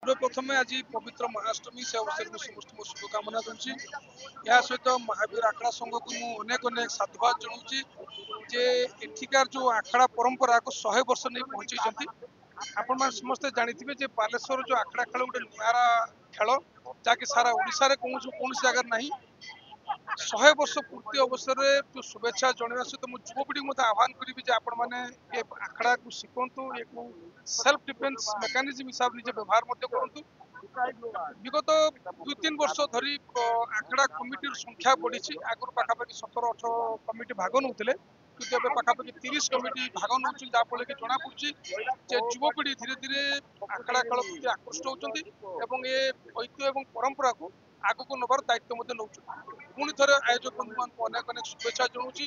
सर्वप्रथमे आज पवित्र महाअष्टमी से अवसर में समस्त मो शुभकामना दूसरी या सहित महावीर आखड़ा संघ को अनेक अनेक साधुवाद जनाऊँगी जे एठिकार जो आखड़ा परंपरा को 100 वर्ष नहीं पहुंची आपण मैंने समस्ते जानी जे बालेश्वर जो आखड़ा खेल गोटे निरा खेल जहाँकि सारा ओडिशा कौन जगह ना 100 वर्ष पूर्ति अवसर में जो शुभेच्छा जनवा सहित मुझे युवपीढ़ी मत आह्वान करी आपण मैंने ये आखड़ा को शिखु ये सेल्फ डिफेन्स मेकानिजम हिसाब निजे व्यवहार करूँ विगत 2-3 वर्ष धरी आखड़ा कमिटी संख्या बढ़ी आगुरी पाखापाखि 17-18 कमिटी भाग नौते कि पाखापाखि 30 कमिटी भाग नौ जहाँफल कि जना पड़ी युवपीढ़ी धीरे धीरे आखड़ा खेल प्रति आकृष्ट होती ये ऐतिह्य और परंपरा को आगक नबार दायित्व नौ पुणी थे आयोजक बंधु मान अनेक अनेक शुभेच्छा जनाऊँगी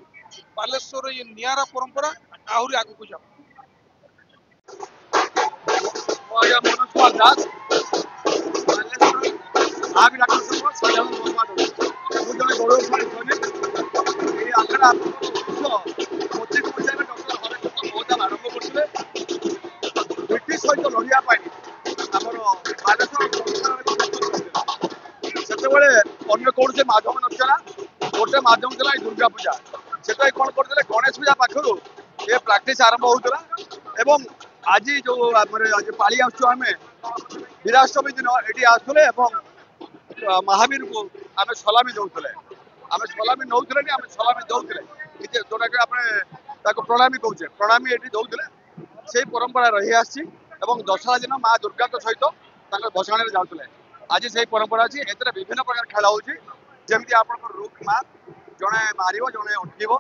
बालेश्वर ये निरा परंपरा आहरी आगक जाऊ। मनोज कुमार दास महावीर आखड़ा संघ साधारण मुझे जड़े गौरवशाली सैनिक ये आखड़ा 1925 मसीह डॉक्टर हरेकृष्ण मोहताब आरंभ करते ब्रिटिश सहित लड़ाई आमर बालेश्वर से अन्य कौन से माध्यम नला गोटे माध्यम था दुर्गा पूजा से कौन करते गणेश पूजा पाखर ये प्राक्ट आरंभ होता आज जो आज पाली आम वीराष्टमी दिन ये आसुले महावीर को आम सलामी दौले आम सलामी नौले आम सलामी दौले जोटा कि आम प्रणामी कहे प्रणामी ये दौले से परंपरा रही आसी दशहरा दिन माँ दुर्गा सहित भसाणी जाते आज से परंपरा अच्छी ए विभिन्न प्रकार खेल होमती आप रुख माँ जड़े मार जड़े अटक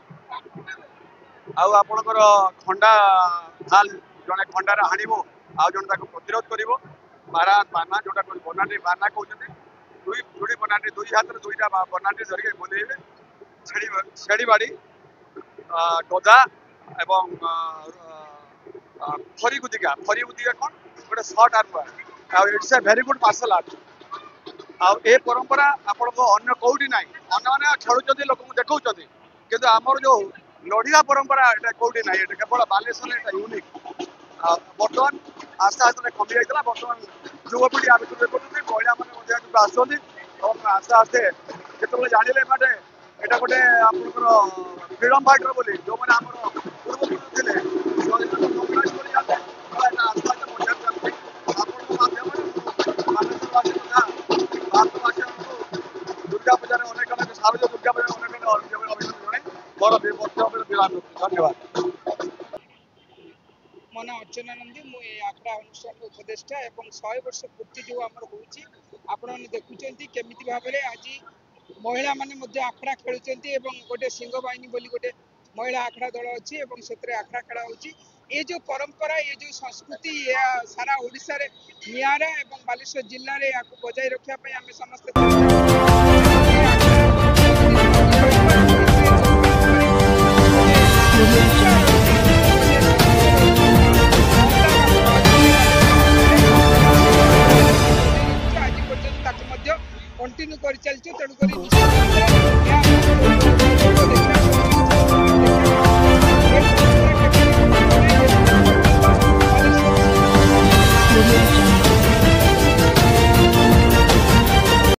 आपणकर खंडा थाल जड़े खंडार हाणव आउ जड़े प्रतिरोध कर बारा बाना जोटा बनाटी बाना कहते दुई जोड़ी बनाटी दुई हाथ दुईटा बनाटी धरिक बुलेबे छेड़ी बाड़ी गदा एवं फरी गुदिका कौन गोटे सर्ट आर्म it's a very good martial art ए परंपरा आपण अन्य कौटी ना अन्य मैंने खेलुँच लोक देखा कि आमर जो लड़िया परंपरा ये कौटी ना केवल बालेश्वर यूनिक बर्तमान आस्ते आस्ते कमी जाता बर्तमान युवपीढ़ी आविर्भूत महिला मैंने आसुँच आस्ते आस्ते जो जाने माटे यहाँ गोटे आप फ्रीडम फाइटर बोली जो मैंने आम पूर्वपुरुष थे आस्ते आस्ते पचार दुर्गा पूजा अनेक अनेक शारदीय दुर्गा पूजा अनेक अभिनंदन मोर धन्यवाद। मो ना अर्चना नंदी मु आखड़ा अनुष्ठान उपदेष्टा एवं 100 वर्ष पूर्ति जो आमर होची आपण माने देखुचंती केमिति भाबरे आज महिला माने आखड़ा खेलुचंती एवं गोटे सिंह बाहिनी बोली गोटे महिला आखड़ा दल अच्छी एवं से आखड़ा खेला होची ये जो परंपरा ये जो संस्कृति सारा ओडिशा रे नियारा एवं बालेश्वर जिल्ला रे याको बजाय रखिया पय आमे समस्त